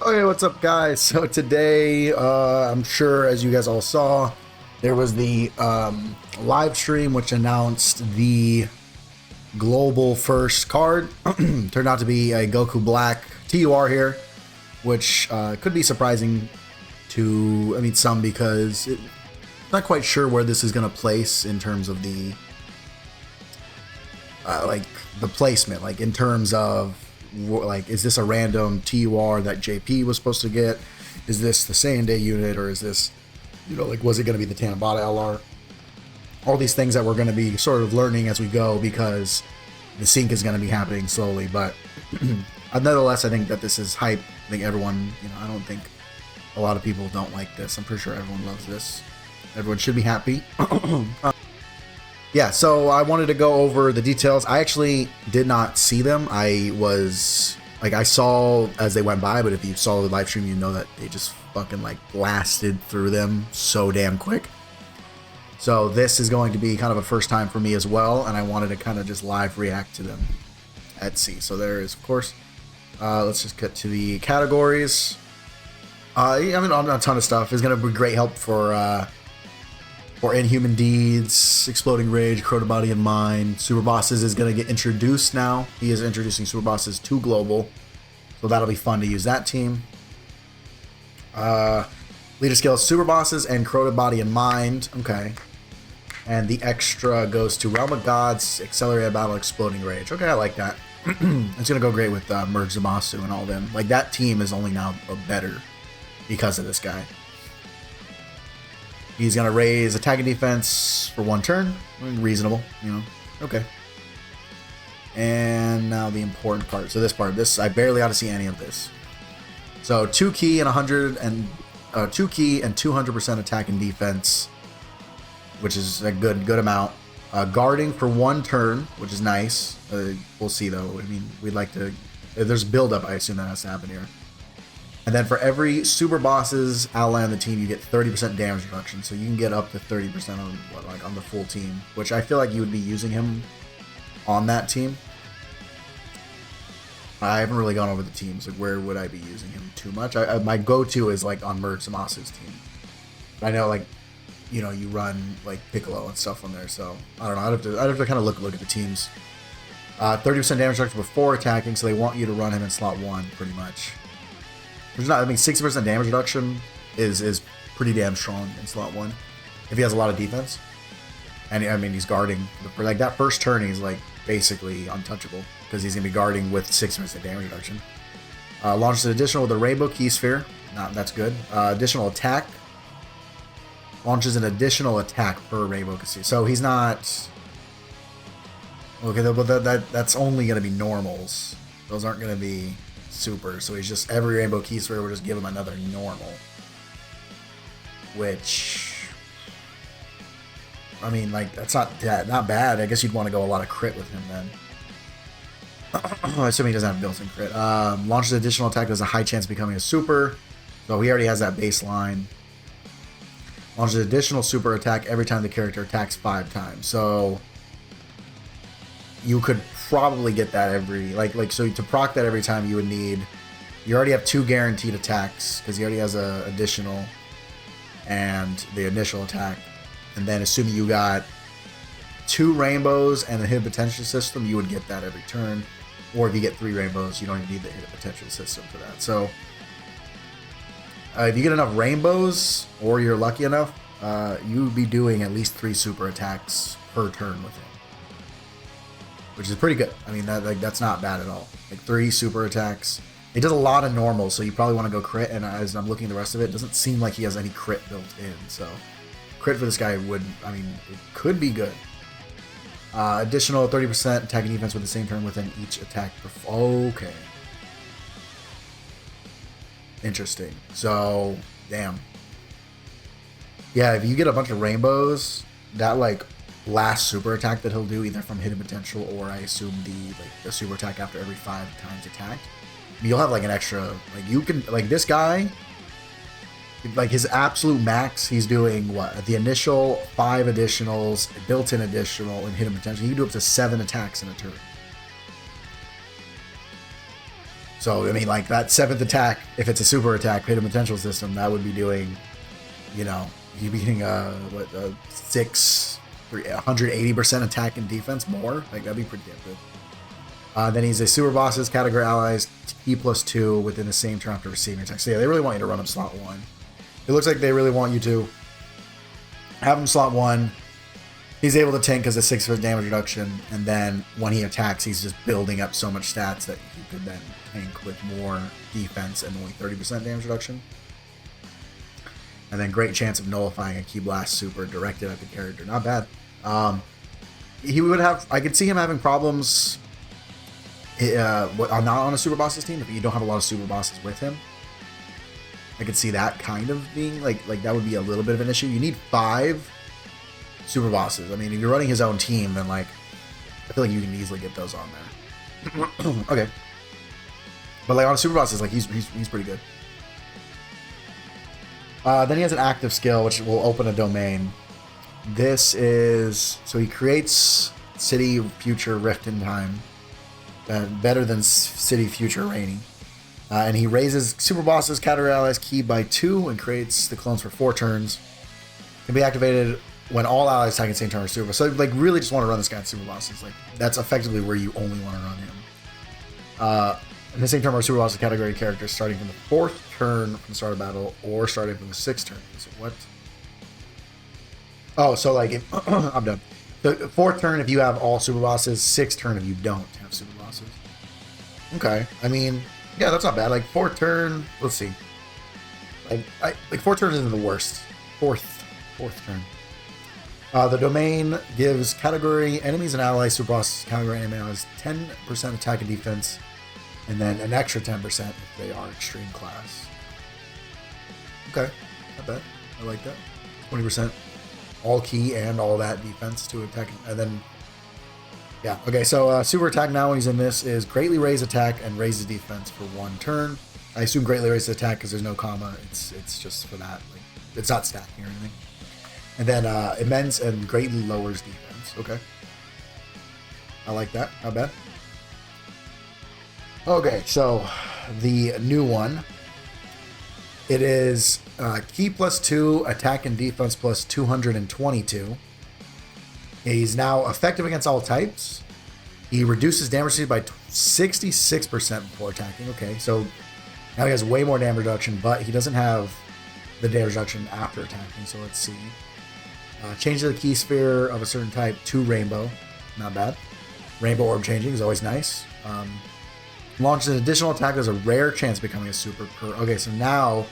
Okay, what's up, guys? So today, I'm sure as you guys all saw, there was the live stream which announced the global first card. Turned out to be a Goku Black TUR here, which could be surprising to, some, because not quite sure where this is going to place in terms of the the placement, like in terms of is this a random TUR that JP was supposed to get? Is this the Saiyan unit, or is this, was it going to be the Tanabata LR? All these things that we're going to be sort of learning as we go, because the sync is going to be happening slowly. But nonetheless, I think that this is hype. I think everyone, I don't think a lot of people don't like this. I'm pretty sure everyone loves this. Everyone should be happy. Yeah, so I wanted to go over the details. I actually did not see them. I saw as they went by, but if you saw the live stream, you know that they just fucking blasted through them so damn quick. So this is going to be kind of a first time for me as well, and I wanted to kind of just live react to them at sea. So there is, of course. Let's just get to the categories. On a ton of stuff. It's going to be great help for Inhuman Deeds, Exploding Rage, Crota Body and Mind. Super Bosses is going to get introduced now. He is introducing Super Bosses to Global. So that'll be fun to use that team. Leader Skills, Super Bosses, and Crota Body and Mind. Okay. And the extra goes to Realm of Gods, Accelerated Battle, Exploding Rage. Okay, I like that. It's going to go great with Merge Zamasu and all them. That team is only now better because of this guy. He's going to raise attack and defense for one turn. Reasonable, Okay. And now the important part. So this I barely ought to see any of this. So 2 key and 200% attack and defense, which is a good amount. Guarding for one turn, which is nice. We'll see though. We'd like to. There's build up. I assume that has to happen here. And then for every Super Bosses ally on the team, you get 30% damage reduction. So you can get up to 30% on the full team, which I feel like you would be using him on that team. I haven't really gone over the teams. Where would I be using him too much? My go-to is on Merge Samasu's team. But I know you run Piccolo and stuff on there. So I don't know. I'd have to kind of look at the teams. 30% damage reduction before attacking, so they want you to run him in slot 1 pretty much. There's not, 60% damage reduction is pretty damn strong in slot 1 if he has a lot of defense. And he's guarding for that first turn. He's basically untouchable because he's gonna be guarding with 60% damage reduction. Launches an additional with a Rainbow Key Sphere. That's good. Additional attack. Launches an additional attack per Rainbow Key Sphere. So he's not. Okay, but that's only gonna be normals. Those aren't gonna be super, so he's just every Rainbow Key Sphere will just give him another normal, which that's not bad. I guess you'd want to go a lot of crit with him then. Assuming he doesn't have built-in crit. Launches additional attack, there's a high chance of becoming a super, so he already has that baseline. Launches additional super attack every time the character attacks 5 times, so you could probably get that every so to proc that every time you already have 2 guaranteed attacks because he already has a additional and the initial attack, and then assuming you got 2 rainbows and a hidden potential system, you would get that every turn. Or if you get 3 rainbows, you don't even need the hidden potential system for that. So if you get enough rainbows or you're lucky enough, you would be doing at least 3 super attacks per turn with him, which is pretty good. That's not bad at all. 3 super attacks. He does a lot of normals, so you probably want to go crit. And as I'm looking at the rest of it, doesn't seem like he has any crit built in. So crit for this guy it could be good. Additional 30% attack and defense with the same turn within each attack. Okay. Interesting. So, damn. Yeah, if you get a bunch of rainbows, that last super attack that he'll do either from hidden potential or I assume the super attack after every 5 times attacked, you'll have an extra you can this guy his absolute max, he's doing what the initial 5 additionals, built-in additional, and hidden potential. He can do up to 7 attacks in a turn. So, I mean, like that 7th attack, if it's a super attack, hidden potential system, that would be doing, you know, you'd be getting a 180% attack and defense more. Like, that'd be pretty damn good. Then he's a super bosses, category allies, T+2 within the same turn after receiving attack. So, yeah, they really want you to run him slot 1. It looks like they really want you to have him slot 1. He's able to tank because of 6% damage reduction, and then when he attacks, he's just building up so much stats that he could then tank with more defense and only 30% damage reduction. And then great chance of nullifying a Ki Blast super directed at the character. Not bad. He would have. I could see him having problems. Not on a super bosses team if you don't have a lot of super bosses with him. I could see that kind of being like that would be a little bit of an issue. You need 5 super bosses. I mean, if you're running his own team, then like I feel like you can easily get those on there. Okay, but like on super bosses, like he's pretty good. Then he has an active skill which will open a domain. This is so he creates City Future Rift in Time, better than City Future Rainy. And he raises super bosses category allies key by 2 and creates the clones for 4 turns. Can be activated when all allies attack at the same turn or super. So like really just want to run this guy in super bosses. Like that's effectively where you only want to run him. In the same turn or super bosses category characters starting from the 4th turn from the start of battle or starting from the 6th turn. So what? Oh, so like if, I'm done. The 4th turn if you have all super bosses, 6th turn if you don't have super bosses. Okay, I mean. Yeah, that's not bad. Like 4th turn, let's see. Like 4th turn isn't the worst. Fourth turn. The domain gives category enemies and allies super bosses category enemy allies 10% attack and defense, and then an extra 10% if they are extreme class. Okay, not bad. I like that. 20% all key and all that defense to attack, and then. Yeah, okay, so super attack now when he's in this is greatly raise attack and raises defense for 1 turn. I assume greatly raises attack because there's no comma. It's just for that. Like it's not stacking or anything. And then immense and greatly lowers defense. Okay. I like that. Not bad. Okay, so the new one. It is key +2, attack and defense +222. He's now effective against all types. He reduces damage received by 66% before attacking. Okay, so now he has way more damage reduction, but he doesn't have the damage reduction after attacking. So let's see. Change the key sphere of a certain type to rainbow. Not bad. Rainbow orb changing is always nice. Launches an additional attack. There's a rare chance of becoming a super. Okay, so now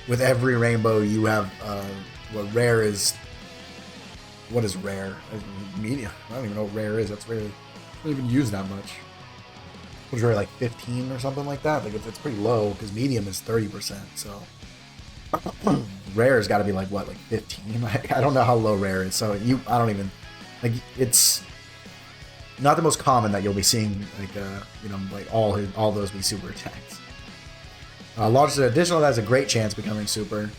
with every rainbow, you have what rare is. What is rare? Medium. I don't even know what rare is. That's rarely. I don't even use that much. It was rare like 15 or something like that. Like it's pretty low because medium is 30%. So rare has got to be like what, like 15? I don't know how low rare is. So I don't even like. It's not the most common that you'll be seeing like like all those be super attacks. Launches an additional that has a great chance of becoming super.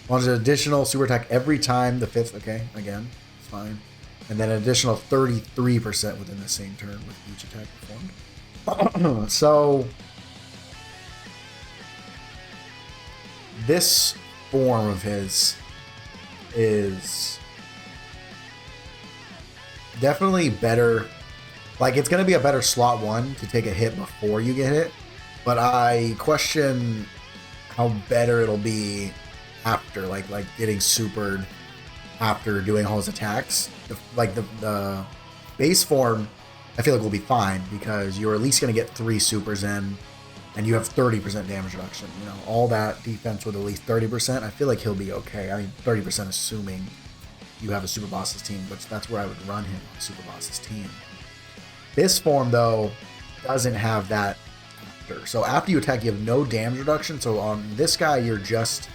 Launches an additional super attack every time the 5th. Okay, again. Fine. And then an additional 33% within the same turn with each attack performed. So this form of his is definitely better. Like it's going to be a better slot 1 to take a hit before you get hit, but I question how better it'll be after, like getting supered after doing all his attacks. The base form, I feel like will be fine because you're at least going to get 3 supers in, and you have 30% damage reduction. You know, all that defense with at least 30%. I feel like he'll be okay. I mean, 30% assuming you have a super bosses team, but that's where I would run him on super bosses team. This form though doesn't have that after. So after you attack, you have no damage reduction. So on this guy, you're just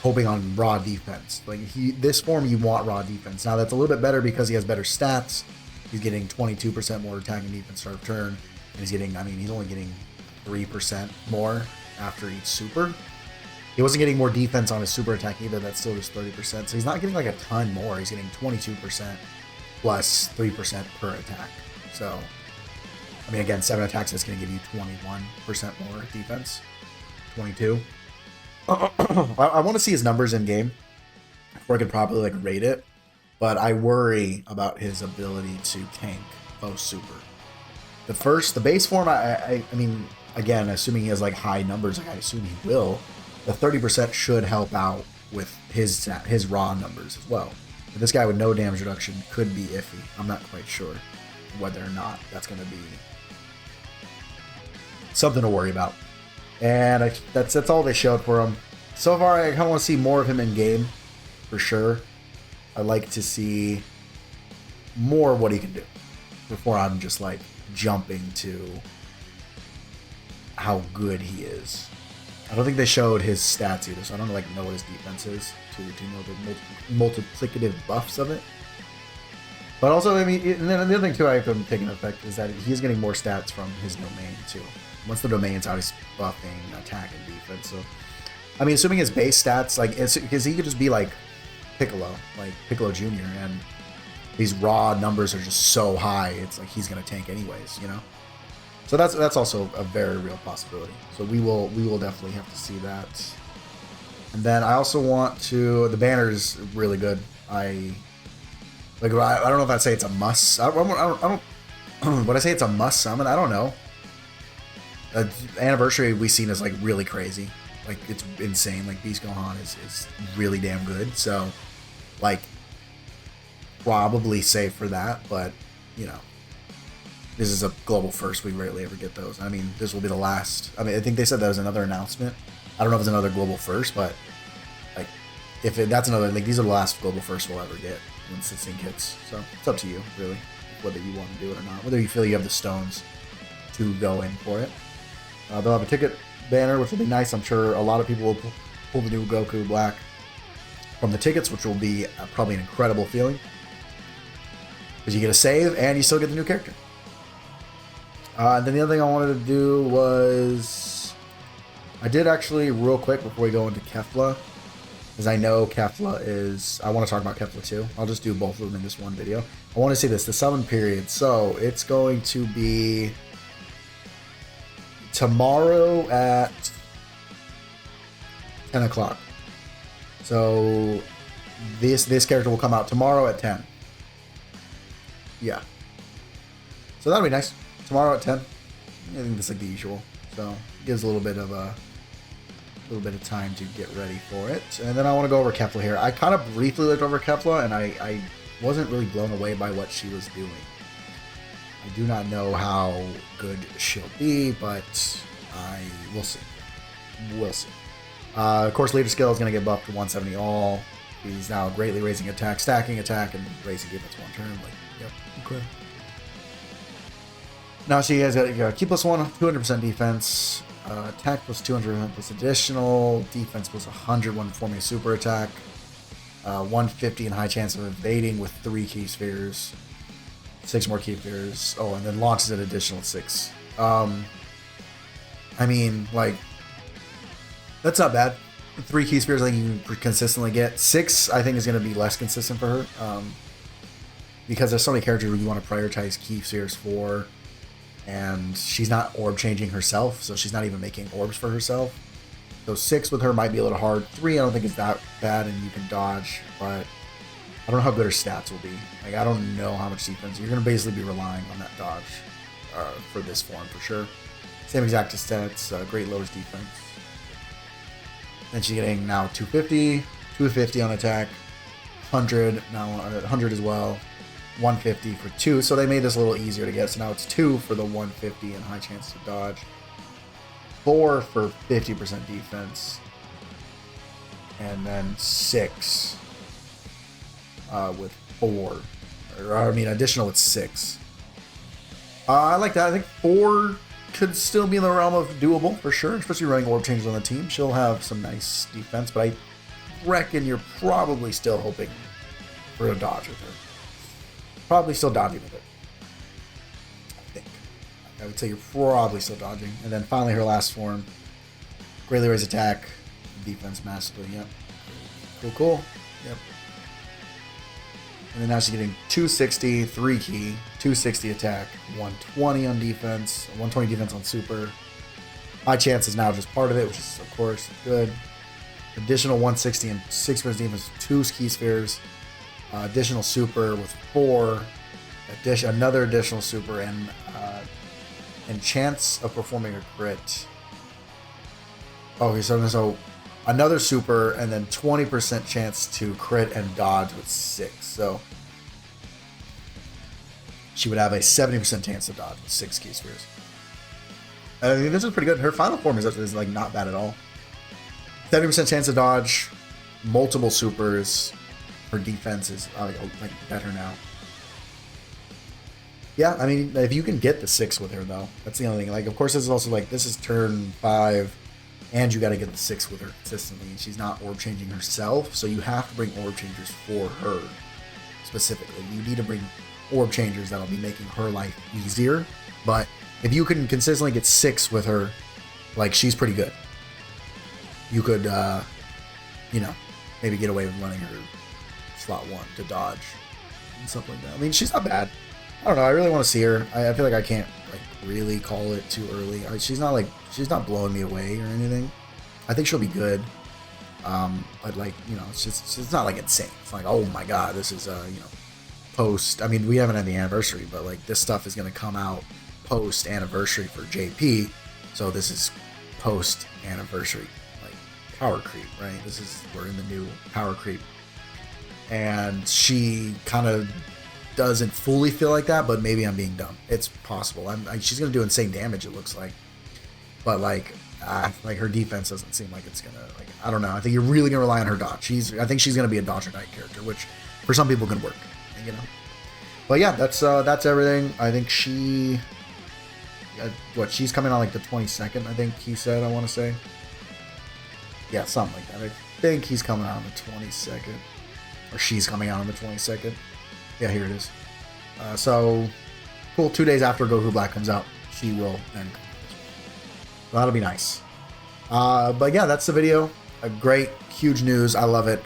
hoping on raw defense. Like this form, you want raw defense. Now that's a little bit better because he has better stats. He's getting 22% more attack and defense start of turn, and he's getting. I mean, he's only getting 3% more after each super. He wasn't getting more defense on his super attack either. That's still just 30%. So he's not getting like a ton more. He's getting 22% plus 3% per attack. So I mean, again, 7 attacks is going to give you 21% more defense. 22. I want to see his numbers in game before I could probably like rate it, but I worry about his ability to tank both super. The base form, I mean, again, assuming he has like high numbers, like I assume he will, the 30% should help out with his raw numbers as well. But this guy with no damage reduction could be iffy. I'm not quite sure whether or not that's going to be something to worry about. And that's all they showed for him. So far, I kind of want to see more of him in game, for sure. I'd like to see more of what he can do before I'm just like jumping to how good he is. I don't think they showed his stats either, so I don't know what his defense is to know the multiplicative buffs of it. But also, I mean, and then the other thing too I've been taking effect is that he's getting more stats from his domain too. Once the domain's out, he's buffing attack and defense. So, I mean, assuming his base stats, like, it's because he could just be like Piccolo Jr., and these raw numbers are just so high, it's like he's gonna tank anyways, you know. So that's also a very real possibility. So we will definitely have to see that. And then I also want to. The banner is really good. I don't know if I'd say it's a must. I don't. Would I say it's a must summon? I don't know. Anniversary we've seen is like really crazy. Like it's insane. Like Beast Gohan is really damn good. So like probably safe for that, but you know, this is a global first. We rarely ever get those. I mean, this will be the last. I mean, I think they said that was another announcement. I don't know if it's another global first, but like if that's another, like these are the last global first we'll ever get once the sync hits. So it's up to you, really, whether you want to do it or not. Whether you feel you have the stones to go in for it. They'll have a ticket banner, which will be nice. I'm sure a lot of people will pull the new Goku Black from the tickets, which will be probably an incredible feeling. Because you get a save and you still get the new character. And then the other thing I wanted to do was... I did actually, real quick, before we go into Kefla, because I know Kefla is... I want to talk about Kefla too. I'll just do both of them in this one video. I want to see this, the summon period. So, it's going to be... tomorrow at 10 o'clock. So this character will come out tomorrow at 10. Yeah. So that'll be nice. Tomorrow at 10. I think that's like the usual. So it gives a little bit of time to get ready for it. And then I want to go over Kefla here. I kind of briefly looked over Kefla and I wasn't really blown away by what she was doing. I do not know how good she'll be, but we'll see. We'll see. Of course, leader skill is going to get buffed to 170 all. He's now greatly raising attack, stacking attack, and raising defense one turn. Like, yep, okay. Now she has got key plus 1, 200% defense, attack plus 200 plus additional, defense plus 100 when performing a super attack, 150 and high chance of evading with 3 key spheres. 6 more key spheres. Oh, and then launches an additional 6. I mean, like, that's not bad. 3 key spheres I think you can consistently get. 6 I think is going to be less consistent for her. Because there's so many characters where you want to prioritize key spheres for. And she's not orb changing herself, so she's not even making orbs for herself. So 6 with her might be a little hard. 3 I don't think is that bad and you can dodge, but I don't know how good her stats will be. Like, I don't know how much defense. You're going to basically be relying on that dodge for this form, for sure. Same exact stats, great lowers defense. Then she's getting now 250, 250 on attack, 100, now 100 as well, 150 for 2. So they made this a little easier to get. So now it's 2 for the 150 and high chance to dodge. 4 for 50% defense. And then 6. With 4, or I mean additional with 6. I like that. I think 4 could still be in the realm of doable for sure, especially running orb changes on the team. She'll have some nice defense, but I reckon you're probably still hoping for a dodge with her. Probably still dodging with it. I think. I would say you're probably still dodging. And then finally her last form, greatly raise attack, defense massively. Yep. Cool. Yep. And then now she's getting 260, 3 key, 260 attack, 120 on defense, 120 defense on super. High chance is now just part of it, which is, of course, good. Additional 160 and 6 defense, 2 key spheres. Additional super with 4. Another additional super, and chance of performing a crit. Okay, so another super, and then 20% chance to crit and dodge with 6. So she would have a 70% chance to dodge with 6 key spheres. I mean, this is pretty good. Her final form is like not bad at all. 70% chance to dodge, multiple supers. Her defense is like better now. Yeah, I mean, if you can get the 6 with her, though, that's the only thing. Like, of course, this is also like, this is turn 5, and you got to get the 6 with her consistently. And she's not orb changing herself, so you have to bring orb changers for her specifically. You need to bring orb changers that'll be making her life easier. But if you can consistently get 6 with her, like, she's pretty good. You could, maybe get away with running her slot 1 to dodge and stuff like that. I mean, she's not bad. I don't know. I really want to see her. I feel like I can't like really call it too early. She's not blowing me away or anything. I think she'll be good. But like, it's not like insane. It's like, oh my god, this is post. I mean, we haven't had the anniversary, but like this stuff is gonna come out post anniversary for JP. So this is post anniversary, like power creep, right? We're in the new power creep, and she kind of doesn't fully feel like that, but maybe I'm being dumb. It's possible. She's gonna do insane damage, it looks like, but like her defense doesn't seem like it's gonna, like, I don't know. I think you're really gonna rely on her dodge. I think she's gonna be a dodge or knight character, which for some people can work, But yeah, that's everything. I think she's coming on like the 22nd. I think he said. I want to say, yeah, something like that. I think he's coming out on the 22nd, or she's coming out on the 22nd. Yeah, here it is. So, cool. 2 days after Goku Black comes out, she will then come out. So that'll be nice. But yeah, that's the video. A great, huge news. I love it.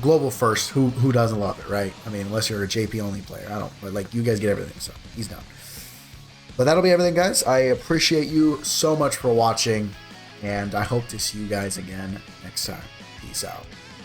Global first. Who doesn't love it, right? I mean, unless you're a JP only player. I don't. But like, you guys get everything, so he's done. But that'll be everything, guys. I appreciate you so much for watching, and I hope to see you guys again next time. Peace out.